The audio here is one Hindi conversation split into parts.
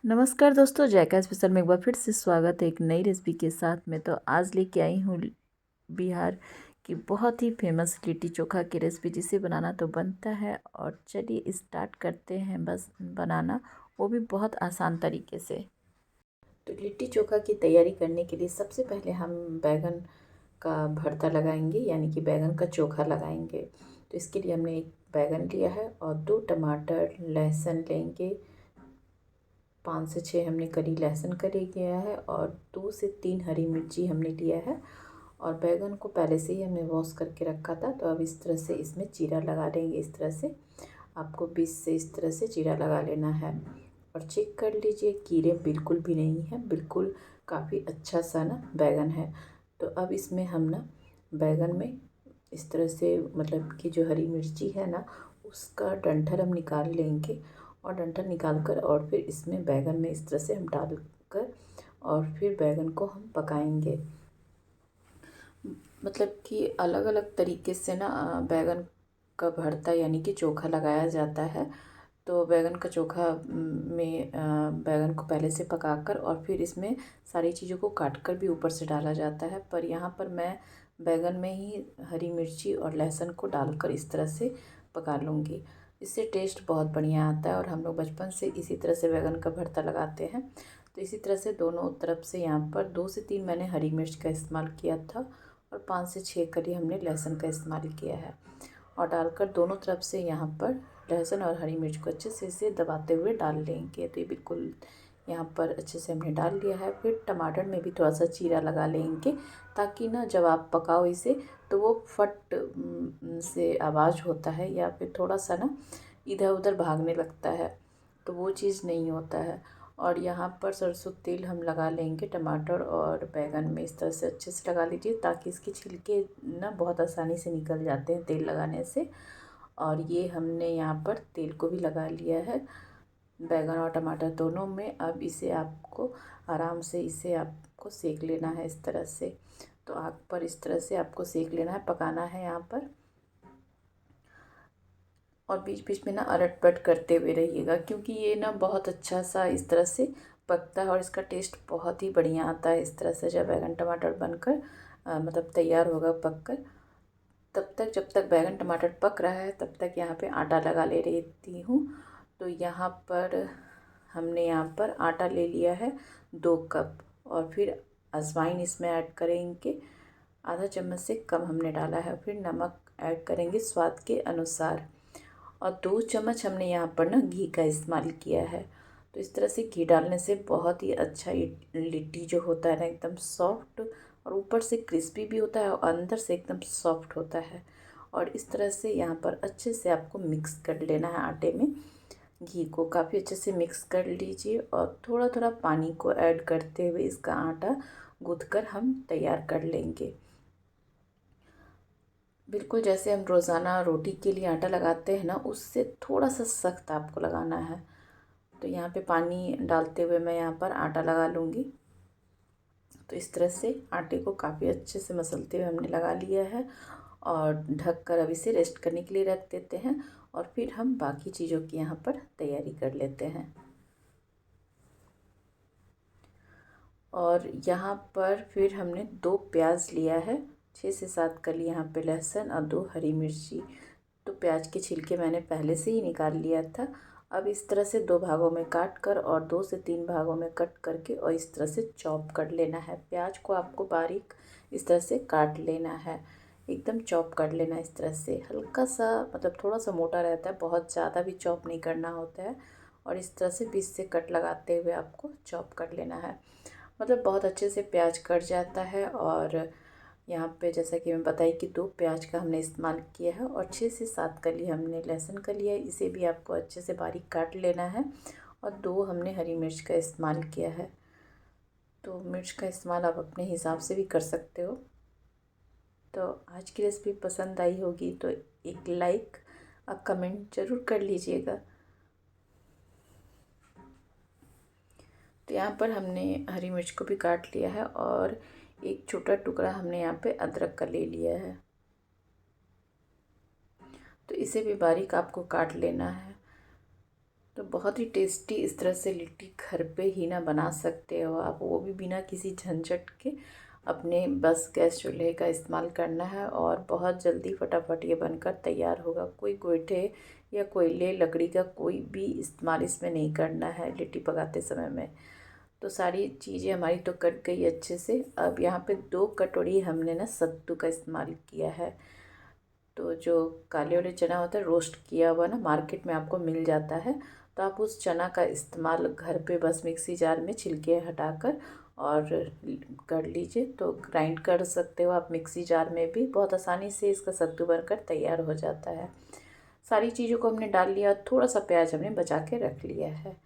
नमस्कार दोस्तों, जायका स्पेशल में एक बार फिर से स्वागत है एक नई रेसिपी के साथ में। तो आज लेके आई हूँ बिहार की बहुत ही फेमस लिट्टी चोखा की रेसिपी, जिसे बनाना तो बनता है। और चलिए स्टार्ट करते हैं बस बनाना, वो भी बहुत आसान तरीके से। तो लिट्टी चोखा की तैयारी करने के लिए सबसे पहले हम बैगन का भरता लगाएंगे, यानी कि बैगन का चोखा लगाएंगे। तो इसके लिए हमने एक बैगन लिया है और 2 टमाटर, लहसुन लेंगे। 5 से 6 हमने कली लहसुन करी किया है और 2 से 3 हरी मिर्ची हमने लिया है। और बैगन को पहले से ही हमने वॉश करके रखा था। तो अब इस तरह से इसमें चीरा लगा देंगे। इस तरह से आपको बीच से इस तरह से चीरा लगा लेना है। और चेक कर लीजिए, कीड़े बिल्कुल भी नहीं है, बिल्कुल काफ़ी अच्छा सा ना बैगन है। तो अब इसमें हम ना बैगन में इस तरह से मतलब कि जो हरी मिर्ची है ना, उसका डंठल हम निकाल लेंगे। और डंठल निकाल कर और फिर इसमें बैगन में इस तरह से हम डाल कर और फिर बैगन को हम पकाएंगे। मतलब कि अलग अलग तरीके से ना बैगन का भरता यानी कि चोखा लगाया जाता है। तो बैगन का चोखा में बैगन को पहले से पकाकर और फिर इसमें सारी चीज़ों को काटकर भी ऊपर से डाला जाता है। पर यहाँ पर मैं बैगन में ही हरी मिर्ची और लहसुन को डालकर इस तरह से पका लूँगी। इससे टेस्ट बहुत बढ़िया आता है और हम लोग बचपन से इसी तरह से बैगन का भरता लगाते हैं। तो इसी तरह से दोनों तरफ से यहाँ पर 2 से 3 मैंने हरी मिर्च का इस्तेमाल किया था और 5 से 6 कली हमने लहसुन का इस्तेमाल किया है। और डालकर दोनों तरफ से यहाँ पर लहसुन और हरी मिर्च को अच्छे से इसे दबाते हुए डाल लेंगे। तो ये बिल्कुल यहाँ पर अच्छे से हमने डाल लिया है। फिर टमाटर में भी थोड़ा सा चीरा लगा लेंगे, ताकि ना जब आप पकाओ इसे तो वो फट से आवाज़ होता है या फिर थोड़ा सा ना इधर उधर भागने लगता है, तो वो चीज़ नहीं होता है। और यहाँ पर सरसों तेल हम लगा लेंगे टमाटर और बैगन में, इस तरह से अच्छे से लगा लीजिए ताकि इसके छिलके ना बहुत आसानी से निकल जाते हैं तेल लगाने से। और ये हमने यहाँ पर तेल को भी लगा लिया है बैगन और टमाटर दोनों में। अब इसे आपको आराम से इसे आपको सेक लेना है इस तरह से। तो आग पर इस तरह से आपको सेक लेना है, पकाना है यहाँ पर। और बीच बीच में ना अलट पलट करते हुए रहिएगा, क्योंकि ये ना बहुत अच्छा सा इस तरह से पकता है और इसका टेस्ट बहुत ही बढ़िया आता है। इस तरह से जब बैगन टमाटर बनकर मतलब तैयार होगा पक कर, तब तक जब तक बैगन टमाटर पक रहा है तब तक यहाँ पे आटा लगा ले रही हूँ। तो यहाँ पर हमने यहाँ पर आटा ले लिया है 2 कप। और फिर अजवाइन इसमें ऐड करेंगे, आधा चम्मच से कम हमने डाला है। फिर नमक ऐड करेंगे स्वाद के अनुसार। और 2 चम्मच हमने यहाँ पर ना घी का इस्तेमाल किया है। तो इस तरह से घी डालने से बहुत ही अच्छा लिट्टी जो होता है ना, एकदम सॉफ्ट और ऊपर से क्रिस्पी भी होता है और अंदर से एकदम सॉफ्ट होता है। और इस तरह से यहाँ पर अच्छे से आपको मिक्स कर लेना है आटे में। घी को काफ़ी अच्छे से मिक्स कर लीजिए और थोड़ा थोड़ा पानी को ऐड करते हुए इसका आटा गूँथ कर हम तैयार कर लेंगे। बिल्कुल जैसे हम रोज़ाना रोटी के लिए आटा लगाते हैं ना, उससे थोड़ा सा सख्त आपको लगाना है। तो यहाँ पे पानी डालते हुए मैं यहाँ पर आटा लगा लूँगी। तो इस तरह से आटे को काफ़ी अच्छे से मसलते हुए हमने लगा लिया है। और ढक कर अब इसे रेस्ट करने के लिए रख देते हैं। और फिर हम बाकी चीज़ों की यहाँ पर तैयारी कर लेते हैं। और यहाँ पर फिर हमने 2 प्याज लिया है, 6 से 7 कली यहाँ पे लहसुन और 2 हरी मिर्ची। तो प्याज के छिलके मैंने पहले से ही निकाल लिया था। अब इस तरह से 2 भागों में काट कर और 2 से 3 भागों में कट करके और इस तरह से चॉप कर लेना है। प्याज को आपको बारीक इस तरह से काट लेना है, एकदम चॉप कर लेना है इस तरह से। हल्का सा मतलब थोड़ा सा मोटा रहता है, बहुत ज़्यादा भी चॉप नहीं करना होता है। और इस तरह से बीच से कट लगाते हुए आपको चॉप कर लेना है। मतलब बहुत अच्छे से प्याज कट जाता है। और यहाँ पे जैसा कि मैं बताई कि 2 प्याज का हमने इस्तेमाल किया है और 6 से 7 कली हमने लहसुन का लिया है, इसे भी आपको अच्छे से बारीक काट लेना है। और 2 हमने हरी मिर्च का इस्तेमाल किया है। तो मिर्च का इस्तेमाल आप अपने हिसाब से भी कर सकते हो। तो आज की रेसिपी पसंद आई होगी तो एक लाइक और कमेंट ज़रूर कर लीजिएगा। तो यहाँ पर हमने हरी मिर्च को भी काट लिया है और एक छोटा टुकड़ा हमने यहाँ पे अदरक का ले लिया है। तो इसे भी बारीक आपको काट लेना है। तो बहुत ही टेस्टी इस तरह से लिट्टी घर पे ही ना बना सकते हो आप, वो भी बिना किसी झंझट के। अपने बस गैस चूल्हे का इस्तेमाल करना है और बहुत जल्दी फटाफट ये बनकर तैयार होगा। कोई गोईठे या कोयले लकड़ी का कोई भी इस्तेमाल इसमें नहीं करना है लिट्टी पकाते समय में। तो सारी चीज़ें हमारी तो कट गई अच्छे से। अब यहाँ पे 2 कटोरी हमने ना सत्तू का इस्तेमाल किया है। तो जो काले वाले चना होता है रोस्ट किया हुआ ना, मार्केट में आपको मिल जाता है, तो आप उस चना का इस्तेमाल घर पे बस मिक्सी जार में छिलके हटाकर और कर लीजिए। तो ग्राइंड कर सकते हो आप मिक्सी जार में भी, बहुत आसानी से इसका सत्तू बनकर तैयार हो जाता है। सारी चीज़ों को हमने डाल लिया, थोड़ा सा प्याज हमने बचा के रख लिया है।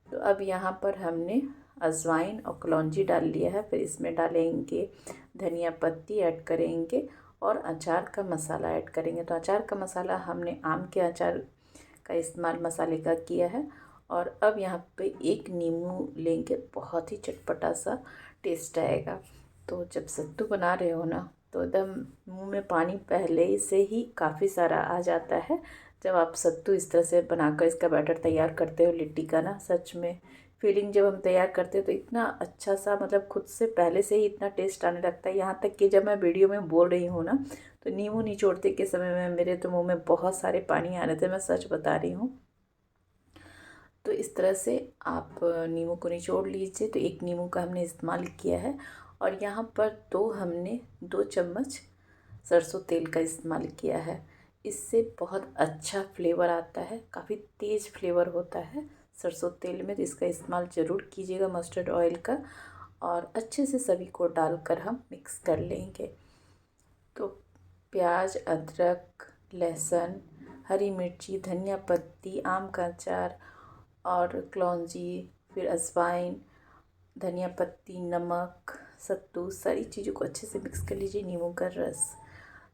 तो अब यहाँ पर हमने अजवाइन और कलौंजी डाल लिया है। फिर इसमें डालेंगे धनिया पत्ती ऐड करेंगे और अचार का मसाला ऐड करेंगे। तो अचार का मसाला हमने आम के अचार का इस्तेमाल मसाले का किया है। और अब यहाँ पे 1 नींबू लेंगे, बहुत ही चटपटा सा टेस्ट आएगा। तो जब सत्तू बना रहे हो ना, तो एकदम मुंह में पानी पहले से ही काफ़ी सारा आ जाता है जब आप सत्तू इस तरह से बनाकर इसका बैटर तैयार करते हो लिट्टी का ना। सच में फीलिंग जब हम तैयार करते हैं तो इतना अच्छा सा, मतलब खुद से पहले से ही इतना टेस्ट आने लगता है। यहाँ तक कि जब मैं वीडियो में बोल रही हूँ ना, तो नींबू निचोड़ते के समय में मेरे तो मुंह में बहुत सारे पानी आ रहे थे, मैं सच बता रही हूँ। तो इस तरह से आप नींबू को निचोड़ लीजिए। तो 1 नींबू का हमने इस्तेमाल किया है। और यहाँ पर हमने 2 चम्मच सरसों तेल का इस्तेमाल किया है। इससे बहुत अच्छा फ्लेवर आता है, काफ़ी तेज़ फ्लेवर होता है सरसों तेल में। तो इसका इस्तेमाल ज़रूर कीजिएगा, मस्टर्ड ऑयल का। और अच्छे से सभी को डालकर हम मिक्स कर लेंगे। तो प्याज, अदरक, लहसुन, हरी मिर्ची, धनिया पत्ती, आम का अचार और कलौंजी, फिर अजवाइन, धनिया पत्ती, नमक, सत्तू, सारी चीज़ों को अच्छे से मिक्स कर लीजिए, नींबू का रस।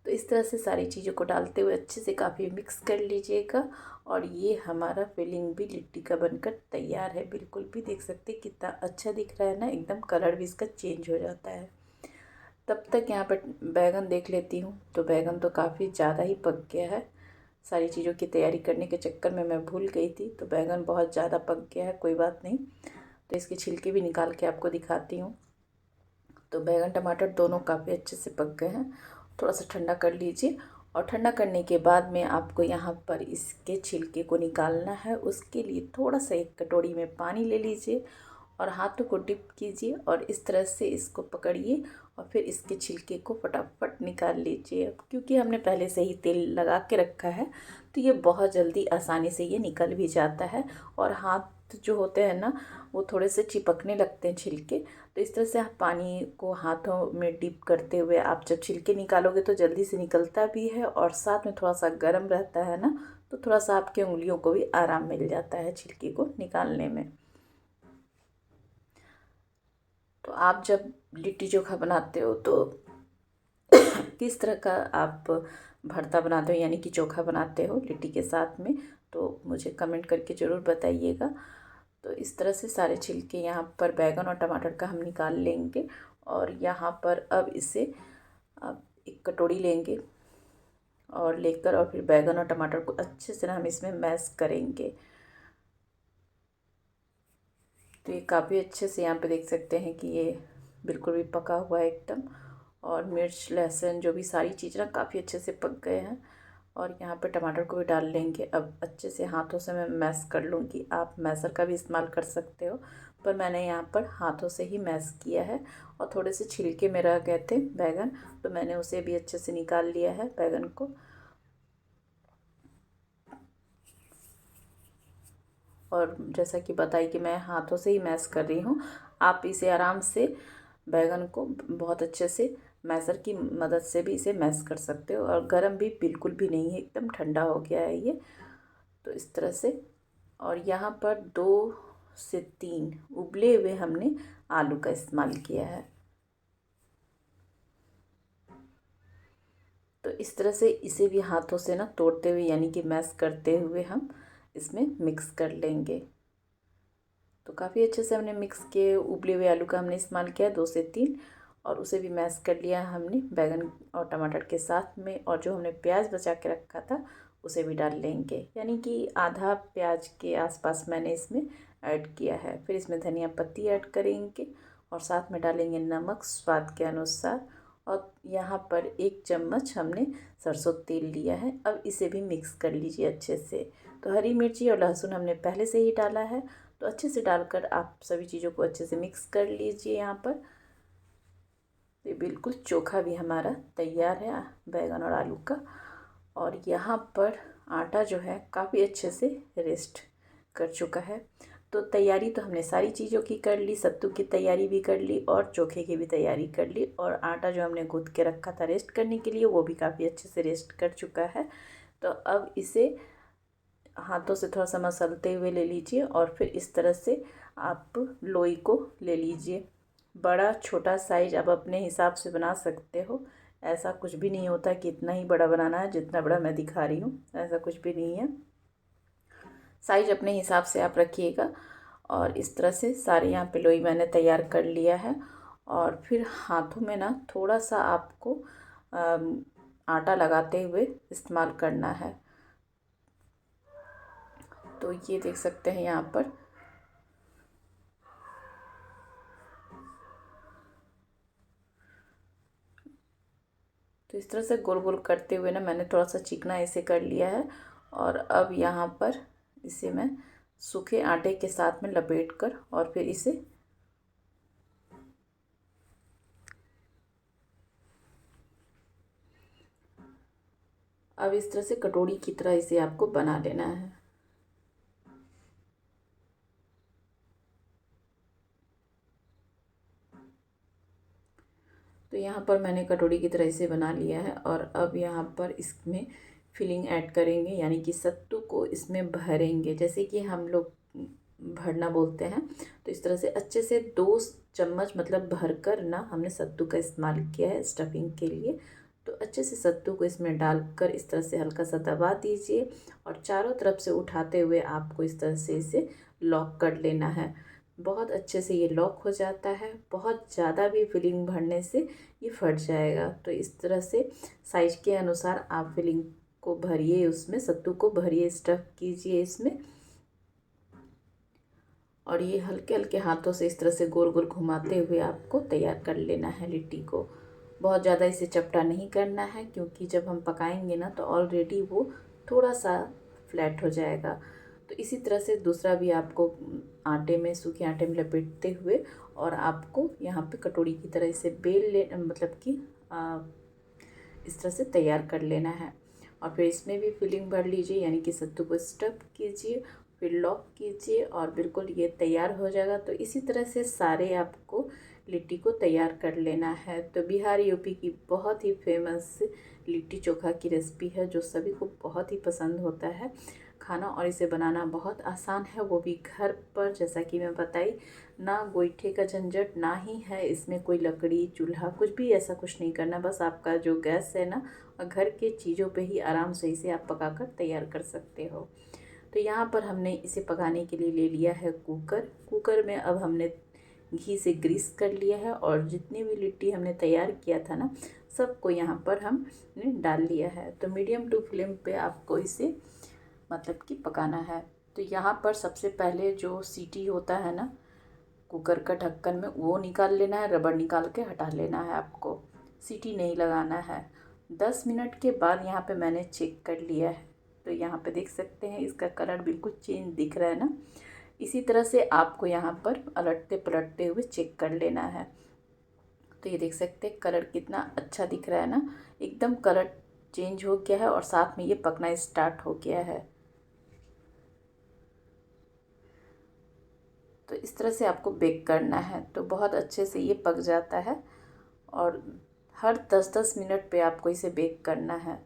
तो इस तरह से सारी चीज़ों को डालते हुए अच्छे से काफ़ी मिक्स कर लीजिएगा। और ये हमारा फिलिंग भी लिट्टी का बनकर तैयार है। बिल्कुल भी देख सकते हैं कितना अच्छा दिख रहा है ना, एकदम कलर भी इसका चेंज हो जाता है। तब तक यहाँ पर बैगन देख लेती हूँ। तो बैगन तो काफ़ी ज़्यादा ही पक गया है। सारी चीज़ों की तैयारी करने के चक्कर में मैं भूल गई थी। तो बैगन बहुत ज़्यादा पक गया है, कोई बात नहीं। तो इसके छिलके भी निकाल के आपको दिखाती हूँ। तो बैगन टमाटर दोनों काफ़ी अच्छे से पक गए हैं। थोड़ा सा ठंडा कर लीजिए। और ठंडा करने के बाद में आपको यहाँ पर इसके छिलके को निकालना है। उसके लिए थोड़ा सा 1 कटोरी में पानी ले लीजिए और हाथों को डिप कीजिए और इस तरह से इसको पकड़िए और फिर इसके छिलके को फटाफट निकाल लीजिए। क्योंकि हमने पहले से ही तेल लगा के रखा है, तो ये बहुत जल्दी आसानी से ये निकल भी जाता है। और हाथ जो होते हैं ना, वो थोड़े से चिपकने लगते हैं छिलके। तो इस तरह से आप पानी को हाथों में डिप करते हुए आप जब छिलके निकालोगे तो जल्दी से निकलता भी है और साथ में थोड़ा सा गर्म रहता है ना, तो थोड़ा सा आपके उंगलियों को भी आराम मिल जाता है छिलके को निकालने में। तो आप जब लिट्टी चोखा बनाते हो तो किस तरह का आप भरता बनाते हो, यानी कि चोखा बनाते हो लिट्टी के साथ में, तो मुझे कमेंट करके ज़रूर बताइएगा। तो इस तरह से सारे छिलके यहाँ पर बैगन और टमाटर का हम निकाल लेंगे। और यहाँ पर अब इसे अब 1 कटोरी लेंगे और लेकर और फिर बैगन और टमाटर को अच्छे से हम इसमें मैश करेंगे। तो ये काफ़ी अच्छे से यहाँ पे देख सकते हैं कि ये बिल्कुल भी पका हुआ है एकदम। और मिर्च, लहसुन, जो भी सारी चीज़ें ना काफ़ी अच्छे से पक गए हैं। और यहाँ पे टमाटर को भी डाल लेंगे। अब अच्छे से हाथों से मैं मैश कर लूँगी। आप मैशर का भी इस्तेमाल कर सकते हो, पर मैंने यहाँ पर हाथों से ही मैश किया है। और थोड़े से छिलके में रह गए थे बैगन, तो मैंने उसे भी अच्छे से निकाल लिया है बैगन को। और जैसा कि बताई कि मैं हाथों से ही मैश कर रही हूँ, आप इसे आराम से बैगन को बहुत अच्छे से मैशर की मदद से भी इसे मैश कर सकते हो। और गर्म भी बिल्कुल भी नहीं है, एकदम ठंडा हो गया है ये। तो इस तरह से। और यहाँ पर 2 से 3 उबले हुए हमने आलू का इस्तेमाल किया है। तो इस तरह से इसे भी हाथों से ना तोड़ते हुए, यानी कि मैश करते हुए हम इसमें मिक्स कर लेंगे। तो काफ़ी अच्छे से हमने मिक्स किए। उबले हुए आलू का हमने इस्तेमाल किया 2 से 3, और उसे भी मैश कर लिया हमने बैगन और टमाटर के साथ में। और जो हमने प्याज बचा के रखा था उसे भी डाल लेंगे, यानी कि आधा प्याज के आसपास मैंने इसमें ऐड किया है। फिर इसमें धनिया पत्ती ऐड करेंगे और साथ में डालेंगे नमक स्वाद के अनुसार, और यहाँ पर 1 चम्मच हमने सरसों तेल लिया है। अब इसे भी मिक्स कर लीजिए अच्छे से। तो हरी मिर्ची और लहसुन हमने पहले से ही डाला है, तो अच्छे से डालकर आप सभी चीज़ों को अच्छे से मिक्स कर लीजिए। यहाँ पर ये बिल्कुल चोखा भी हमारा तैयार है बैगन और आलू का। और यहाँ पर आटा जो है काफ़ी अच्छे से रेस्ट कर चुका है। तो तैयारी तो हमने सारी चीज़ों की कर ली, सत्तू की तैयारी भी कर ली और चोखे की भी तैयारी कर ली, और आटा जो हमने गूँथ के रखा था रेस्ट करने के लिए वो भी काफ़ी अच्छे से रेस्ट कर चुका है। तो अब इसे हाथों से थोड़ा सा मसलते हुए ले लीजिए और फिर इस तरह से आप लोई को ले लीजिए। बड़ा छोटा साइज आप अपने हिसाब से बना सकते हो, ऐसा कुछ भी नहीं होता कि इतना ही बड़ा बनाना है जितना बड़ा मैं दिखा रही हूँ, ऐसा कुछ भी नहीं है। साइज अपने हिसाब से आप रखिएगा। और इस तरह से सारे यहाँ पे लोई मैंने तैयार कर लिया है। और फिर हाथों में ना थोड़ा सा आपको आटा लगाते हुए इस्तेमाल करना है। तो ये देख सकते हैं यहाँ पर तो इस तरह से गोल गोल करते हुए ना मैंने थोड़ा सा चिकना ऐसे कर लिया है। और अब यहाँ पर इसे मैं सूखे आटे के साथ में लपेट कर और फिर इसे अब इस तरह से कटोरी की तरह इसे आपको बना लेना है। तो यहाँ पर मैंने कटोरी की तरह इसे बना लिया है। और अब यहाँ पर इसमें फिलिंग ऐड करेंगे, यानी कि सत्तू को इसमें भरेंगे, जैसे कि हम लोग भरना बोलते हैं। तो इस तरह से अच्छे से 2 चम्मच मतलब भर कर ना हमने सत्तू का इस्तेमाल किया है स्टफिंग के लिए। तो अच्छे से सत्तू को इसमें डालकर इस तरह से हल्का सा दबा दीजिए और चारों तरफ से उठाते हुए आपको इस तरह से इसे लॉक कर लेना है। बहुत अच्छे से ये लॉक हो जाता है। बहुत ज़्यादा भी फिलिंग भरने से ये फट जाएगा। तो इस तरह से साइज के अनुसार आप फिलिंग को भरिए, उसमें सत्तू को भरिए, स्टफ़ कीजिए इसमें। और ये हल्के हल्के हाथों से इस तरह से गोल गोल घुमाते हुए आपको तैयार कर लेना है लिट्टी को। बहुत ज़्यादा इसे चपटा नहीं करना है, क्योंकि जब हम पकाएंगे ना तो ऑलरेडी वो थोड़ा सा फ्लैट हो जाएगा। तो इसी तरह से दूसरा भी आपको आटे में, सूखे आटे में लपेटते हुए और आपको यहाँ पे कटोरी की तरह इसे बेल ले, मतलब कि इस तरह से तैयार कर लेना है। और फिर इसमें भी फिलिंग भर लीजिए, यानी कि सत्तू को स्टफ़ कीजिए, फिर लॉक कीजिए और बिल्कुल ये तैयार हो जाएगा। तो इसी तरह से सारे आपको लिट्टी को तैयार कर लेना है। तो बिहार यूपी की बहुत ही फेमस लिट्टी चोखा की रेसिपी है, जो सभी को बहुत ही पसंद होता है खाना, और इसे बनाना बहुत आसान है, वो भी घर पर। जैसा कि मैं बताई, ना गोईठे का झंझट, ना ही है इसमें कोई लकड़ी चूल्हा, कुछ भी ऐसा कुछ नहीं करना। बस आपका जो गैस है ना, और घर के चीज़ों पे ही आराम से इसे आप पकाकर तैयार कर सकते हो। तो यहाँ पर हमने इसे पकाने के लिए ले लिया है कुकर। कुकर में अब हमने घी से ग्रीस कर लिया है और जितनी भी लिट्टी हमने तैयार किया था ना, सबको यहाँ पर हमने डाल लिया है। तो मीडियम टू फ्लेम पे आपको इसे मतलब कि पकाना है। तो यहाँ पर सबसे पहले जो सीटी होता है ना कुकर का ढक्कन में, वो निकाल लेना है, रबड़ निकाल के हटा लेना है आपको, सीटी नहीं लगाना है। 10 मिनट के बाद यहाँ पे मैंने चेक कर लिया है। तो यहाँ पे देख सकते हैं इसका कलर बिल्कुल चेंज दिख रहा है ना। इसी तरह से आपको यहाँ पर अलटते पलटते हुए चेक कर लेना है। तो ये देख सकते हैं कलर कितना अच्छा दिख रहा है ना, एकदम कलर चेंज हो गया है और साथ में ये पकना स्टार्ट हो गया है। तो इस तरह से आपको बेक करना है, तो बहुत अच्छे से ये पक जाता है। और हर 10-10 मिनट पे आपको इसे बेक करना है।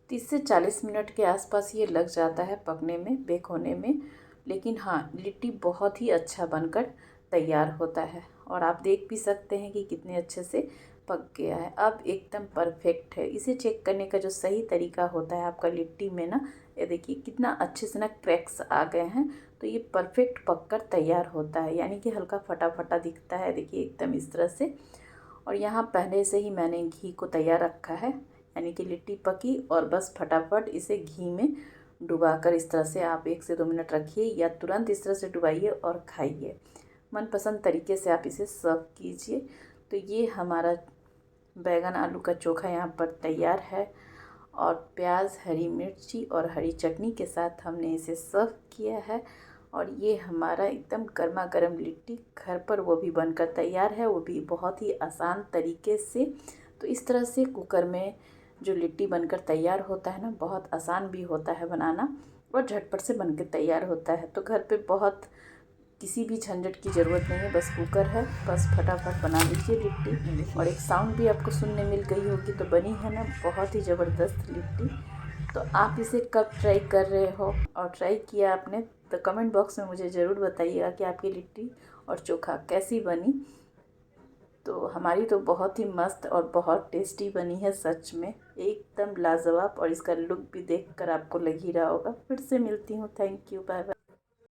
30 से 40 मिनट के आसपास ये लग जाता है पकने में, बेक होने में। लेकिन हाँ, लिट्टी बहुत ही अच्छा बनकर तैयार होता है। और आप देख भी सकते हैं कि कितने अच्छे से पक गया है, अब एकदम परफेक्ट है। इसे चेक करने का जो सही तरीका होता है आपका लिट्टी में ना, ये देखिए कितना अच्छे से ना क्रैक्स आ गए हैं। तो ये परफेक्ट पककर तैयार होता है, यानी कि हल्का फटा फटा दिखता है, देखिए एकदम इस तरह से। और यहाँ पहले से ही मैंने घी को तैयार रखा है, यानी कि लिट्टी पकी और बस फटाफट इसे घी में डुबाकर इस तरह से आप 1 से 2 मिनट रखिए या तुरंत इस तरह से डुबाइए और खाइए। मनपसंद तरीके से आप इसे सर्व कीजिए। तो ये हमारा बैगन आलू का चोखा यहाँ पर तैयार है और प्याज, हरी मिर्ची और हरी चटनी के साथ हमने इसे सर्व किया है। और ये हमारा एकदम गर्मा गर्म लिट्टी घर पर वो भी बनकर तैयार है, वो भी बहुत ही आसान तरीके से। तो इस तरह से कुकर में जो लिट्टी बनकर तैयार होता है ना, बहुत आसान भी होता है बनाना और झटपट से बनकर तैयार होता है। तो घर पे बहुत किसी भी झंझट की ज़रूरत नहीं है, बस कुकर है, बस फटाफट बना लीजिए लिट्टी। और एक साउंड भी आपको सुनने मिल गई होगी, तो बनी है ना बहुत ही ज़बरदस्त लिट्टी। तो आप इसे कब ट्राई कर रहे हो और ट्राई किया आपने तो कमेंट बॉक्स में मुझे ज़रूर बताइएगा कि आपकी लिट्टी और चोखा कैसी बनी। तो हमारी तो बहुत ही मस्त और बहुत टेस्टी बनी है, सच में एकदम लाजवाब। और इसका लुक भी देखकर आपको लग ही रहा होगा। फिर से मिलती हूँ। Thank you, bye bye.